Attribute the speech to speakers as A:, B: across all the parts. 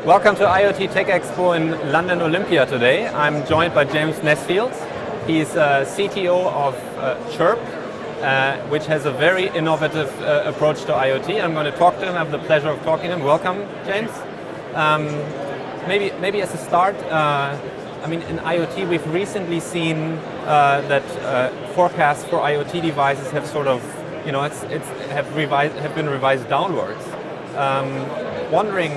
A: Welcome to IoT Tech Expo in London Olympia today. I'm joined by James Nesfield. He's CTO of Chirp, which has a very innovative approach to IoT. I'm going to talk to him. I have the pleasure of talking to him. Welcome, James. Maybe as a start, in IoT we've recently seen that forecasts for IoT devices have sort of, have been revised downwards. Wondering,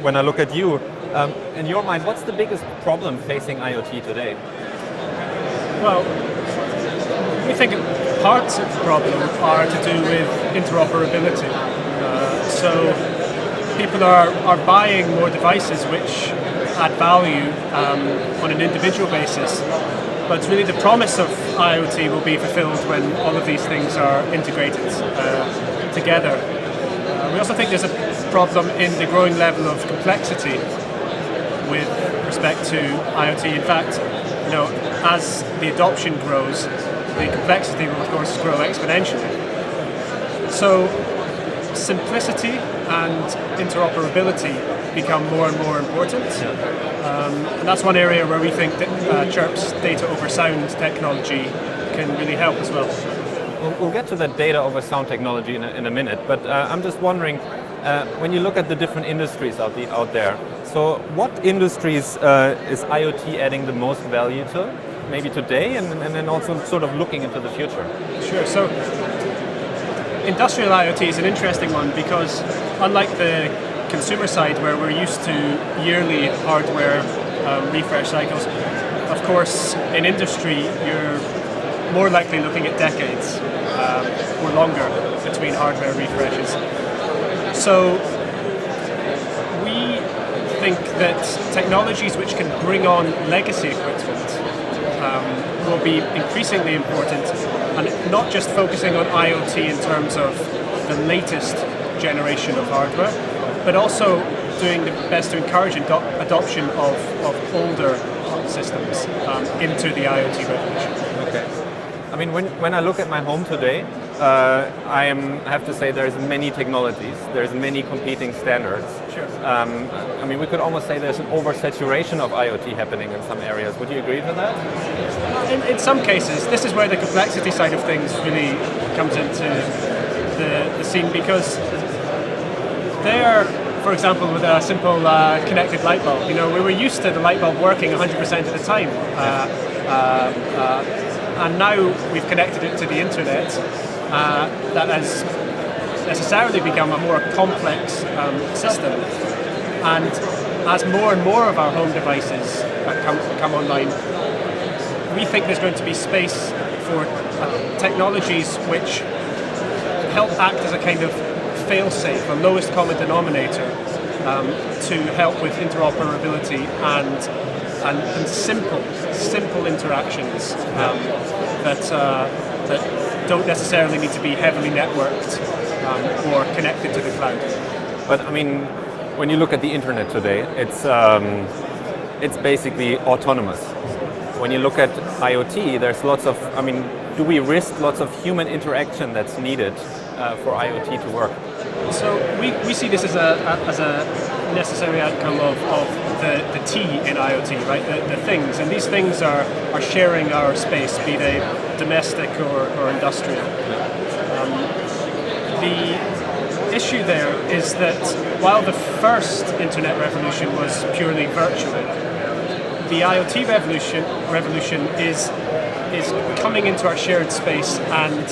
A: when I look at you, in your mind, what's the biggest problem facing IoT today?
B: Well, we think parts of the problem are to do with interoperability. So people are buying more devices which add value on an individual basis, but really the promise of IoT will be fulfilled when all of these things are integrated together. We also think there's a problem in the growing level of complexity with respect to IoT. In fact, as the adoption grows, the complexity will of course grow exponentially. So simplicity and interoperability become more and more important. And that's one area where we think that Chirp's data over sound technology can really help as well.
A: We'll get to the data over sound technology in a minute, but I'm just wondering, when you look at the different industries out there, so what industries is IoT adding the most value to, maybe today, and then also sort of looking into the future?
B: Sure, so industrial IoT is an interesting one because unlike the consumer side where we're used to yearly hardware refresh cycles, of course in industry you're more likely looking at decades or longer between hardware refreshes. So we think that technologies which can bring on legacy equipment will be increasingly important, and not just focusing on IoT in terms of the latest generation of hardware, but also doing the best to encourage adoption of older systems into the IoT revolution.
A: Okay. When I look at my home today, I have to say there's many technologies, there's many competing standards.
B: Sure.
A: We could almost say there's an oversaturation of IoT happening in some areas. Would you agree to that?
B: In some cases, this is where the complexity side of things really comes into the scene, because there, for example, with a simple connected light bulb, we were used to the light bulb working 100% of the time. And now we've connected it to the internet. That has necessarily become a more complex system. And as more and more of our home devices come online, we think there's going to be space for technologies which help act as a kind of fail-safe, a lowest common denominator, to help with interoperability and simple interactions that don't necessarily need to be heavily networked or connected to the cloud.
A: But when you look at the internet today, it's basically autonomous. When you look at IoT, there's lots of, do we risk lots of human interaction that's needed for IoT to work?
B: So we see this as a necessary outcome of the T in IoT, right? The things, and these things are sharing our space, be they domestic or industrial. The issue there is that while the first internet revolution was purely virtual, the IoT revolution is coming into our shared space and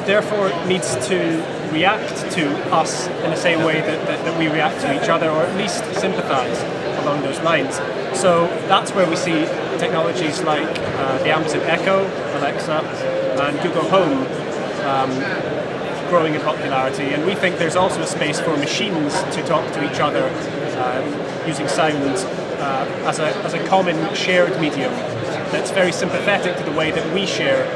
B: therefore needs to react to us in the same way that we react to each other, or at least sympathize along those lines. So that's where we see technologies like the Amazon Echo, Alexa, and Google Home growing in popularity. And we think there's also a space for machines to talk to each other using sound as a common shared medium that's very sympathetic to the way that we share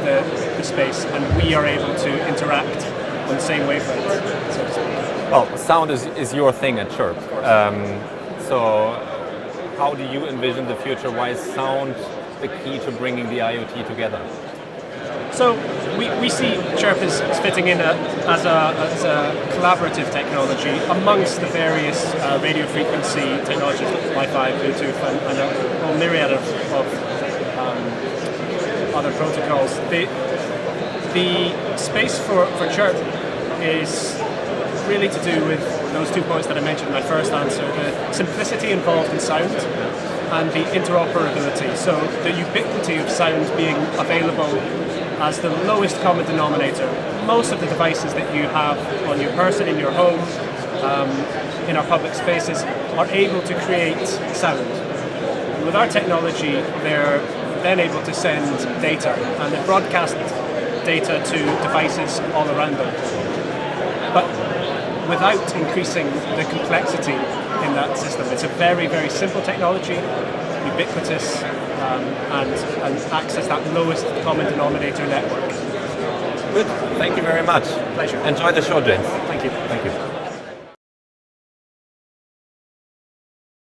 B: the space, and we are able to interact on the same wavelength, so to speak.
A: Well, sound is your thing at Chirp. So how do you envision the future? Why is sound the key to bringing the IoT together?
B: So we see Chirp as fitting in as a collaborative technology amongst the various radio frequency technologies like Wi-Fi, Bluetooth, and a whole myriad of other protocols. The space for Chirp is really to do with those 2 points that I mentioned in my first answer, the simplicity involved in sound and the interoperability. So the ubiquity of sound being available as the lowest common denominator. Most of the devices that you have on your person, in your home, in our public spaces, are able to create sound. With our technology, they're then able to send data, and they broadcast data to devices all around them. But without increasing the complexity in that system. It's a very, very simple technology, ubiquitous, and access that lowest common denominator network.
A: Good. Thank you very much.
B: Pleasure.
A: Enjoy the show, James.
B: Thank you.
A: Thank you.